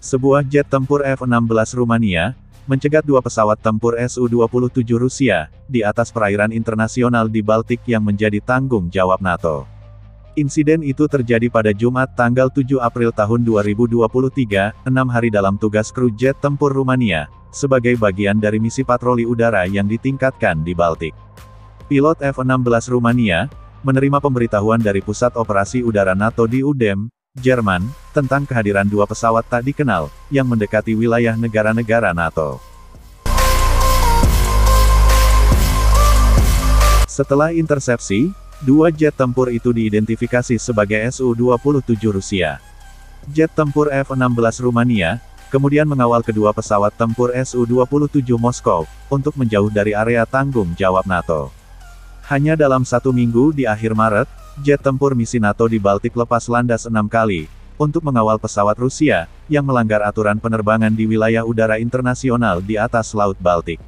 Sebuah jet tempur F-16 Rumania, mencegat dua pesawat tempur Su-27 Rusia, di atas perairan internasional di Baltik yang menjadi tanggung jawab NATO. Insiden itu terjadi pada Jumat tanggal 7 April tahun 2023, 6 hari dalam tugas kru jet tempur Rumania, sebagai bagian dari misi patroli udara yang ditingkatkan di Baltik. Pilot F-16 Rumania, menerima pemberitahuan dari Pusat Operasi Udara NATO di Udem, Jerman, tentang kehadiran dua pesawat tak dikenal, yang mendekati wilayah negara-negara NATO. Setelah intersepsi, dua jet tempur itu diidentifikasi sebagai Su-27 Rusia. Jet tempur F-16 Rumania, kemudian mengawal kedua pesawat tempur Su-27 Moskow, untuk menjauh dari area tanggung jawab NATO. Hanya dalam 1 minggu di akhir Maret, jet tempur misi NATO di Baltik lepas landas 6 kali, untuk mengawal pesawat Rusia, yang melanggar aturan penerbangan di wilayah udara internasional di atas Laut Baltik.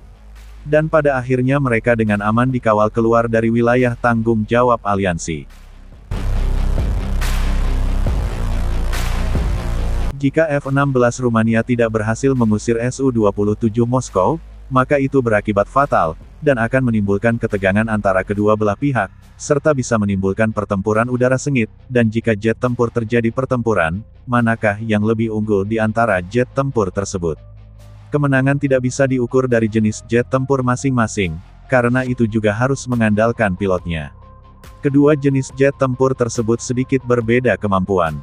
Dan pada akhirnya mereka dengan aman dikawal keluar dari wilayah tanggung jawab aliansi. Jika F-16 Rumania tidak berhasil mengusir Su-27 Moskow, maka itu berakibat fatal, dan akan menimbulkan ketegangan antara kedua belah pihak, serta bisa menimbulkan pertempuran udara sengit, dan jika jet tempur terjadi pertempuran, manakah yang lebih unggul di antara jet tempur tersebut? Kemenangan tidak bisa diukur dari jenis jet tempur masing-masing, karena itu juga harus mengandalkan pilotnya. Kedua jenis jet tempur tersebut sedikit berbeda kemampuan.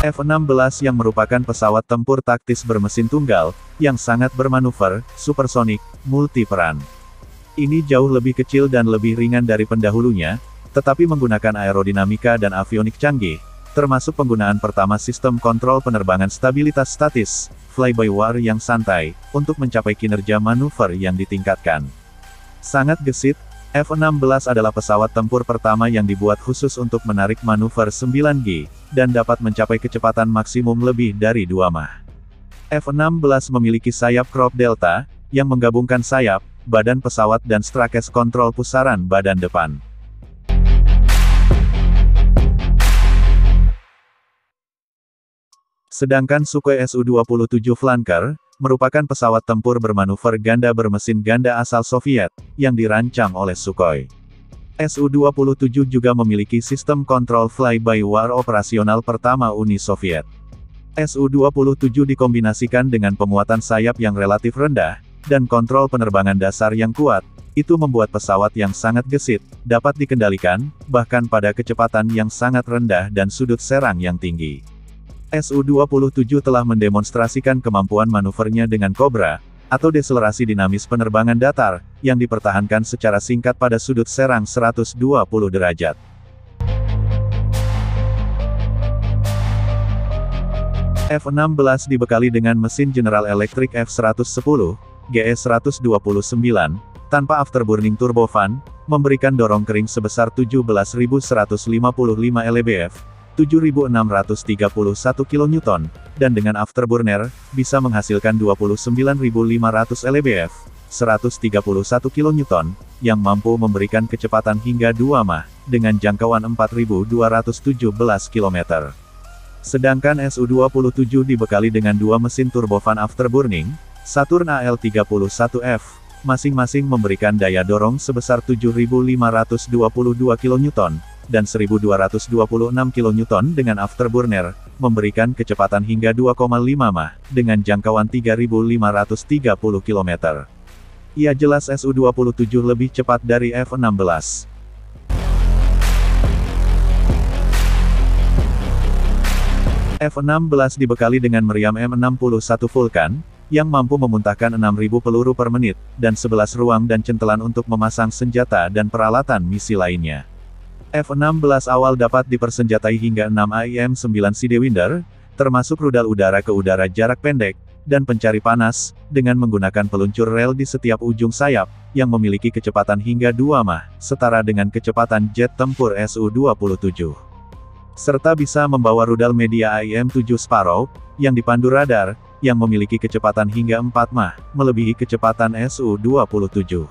F-16 yang merupakan pesawat tempur taktis bermesin tunggal, yang sangat bermanuver, supersonik, multiperan. Ini jauh lebih kecil dan lebih ringan dari pendahulunya, tetapi menggunakan aerodinamika dan avionik canggih, termasuk penggunaan pertama sistem kontrol penerbangan stabilitas statis, fly-by-wire yang santai, untuk mencapai kinerja manuver yang ditingkatkan. Sangat gesit, F-16 adalah pesawat tempur pertama yang dibuat khusus untuk menarik manuver 9G, dan dapat mencapai kecepatan maksimum lebih dari 2 Mach. F-16 memiliki sayap crop delta, yang menggabungkan sayap, badan pesawat dan strakes kontrol pusaran badan depan. Sedangkan Sukhoi Su-27 Flanker, merupakan pesawat tempur bermanuver ganda bermesin ganda asal Soviet, yang dirancang oleh Sukhoi. Su-27 juga memiliki sistem kontrol fly-by-wire operasional pertama Uni Soviet. Su-27 dikombinasikan dengan pemuatan sayap yang relatif rendah, dan kontrol penerbangan dasar yang kuat, itu membuat pesawat yang sangat gesit, dapat dikendalikan, bahkan pada kecepatan yang sangat rendah dan sudut serang yang tinggi. Su-27 telah mendemonstrasikan kemampuan manuvernya dengan Cobra, atau deselerasi dinamis penerbangan datar, yang dipertahankan secara singkat pada sudut serang 120 derajat. F-16 dibekali dengan mesin General Electric F-110, GE-129, tanpa afterburning turbofan, memberikan dorong kering sebesar 17.155 lbf, 7.631 kN, dan dengan afterburner, bisa menghasilkan 29.500 lbf, 131 kN, yang mampu memberikan kecepatan hingga 2 Mach, dengan jangkauan 4.217 km. Sedangkan Su-27 dibekali dengan dua mesin turbofan afterburning, Saturn AL-31F, masing-masing memberikan daya dorong sebesar 7.522 kN, dan 1.226 kN dengan afterburner, memberikan kecepatan hingga 2,5 Mach, dengan jangkauan 3.530 km. Ya jelas Su-27 lebih cepat dari F-16. F-16 dibekali dengan meriam M61 Vulcan, yang mampu memuntahkan 6.000 peluru per menit, dan 11 ruang dan centelan untuk memasang senjata dan peralatan misi lainnya. F-16 awal dapat dipersenjatai hingga 6 AIM-9 Sidewinder, termasuk rudal udara ke udara jarak pendek, dan pencari panas, dengan menggunakan peluncur rel di setiap ujung sayap, yang memiliki kecepatan hingga 2 Mach, setara dengan kecepatan jet tempur Su-27. Serta bisa membawa rudal media AIM-7 Sparrow, yang dipandu radar, yang memiliki kecepatan hingga 4 Mach, melebihi kecepatan Su-27.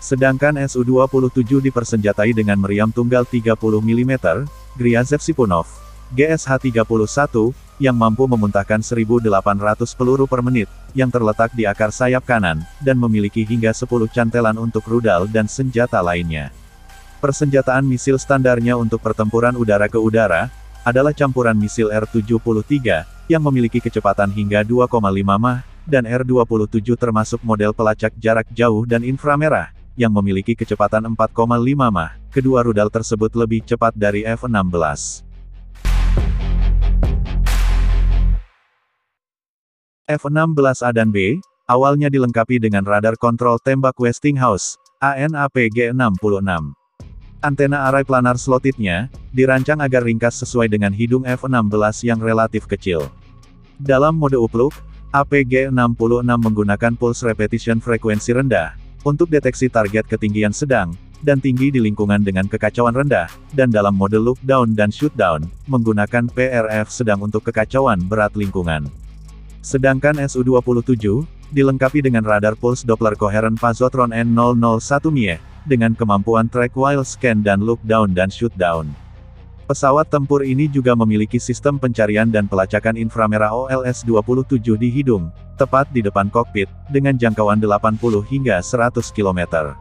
Sedangkan Su-27 dipersenjatai dengan meriam tunggal 30 mm, Gryazev Sipunov, GSH-31, yang mampu memuntahkan 1.800 peluru per menit, yang terletak di akar sayap kanan, dan memiliki hingga 10 cantelan untuk rudal dan senjata lainnya. Persenjataan misil standarnya untuk pertempuran udara ke udara, adalah campuran misil R-73, yang memiliki kecepatan hingga 2,5 Mach, dan R-27 termasuk model pelacak jarak jauh dan inframerah, yang memiliki kecepatan 4,5 Mach. Kedua rudal tersebut lebih cepat dari F-16. F-16A dan B, awalnya dilengkapi dengan radar kontrol tembak Westinghouse, AN/APG-66. Antena array planar slotednya, dirancang agar ringkas sesuai dengan hidung F-16 yang relatif kecil. Dalam mode upluk, APG-66 menggunakan pulse repetition frekuensi rendah, untuk deteksi target ketinggian sedang, dan tinggi di lingkungan dengan kekacauan rendah, dan dalam mode look down dan shoot down, menggunakan PRF sedang untuk kekacauan berat lingkungan. Sedangkan Su-27, dilengkapi dengan radar pulse Doppler Coherent Positron N001 MIE, dengan kemampuan track while scan dan look down dan shoot down. Pesawat tempur ini juga memiliki sistem pencarian dan pelacakan inframerah OLS-27 di hidung, tepat di depan kokpit, dengan jangkauan 80 hingga 100 km.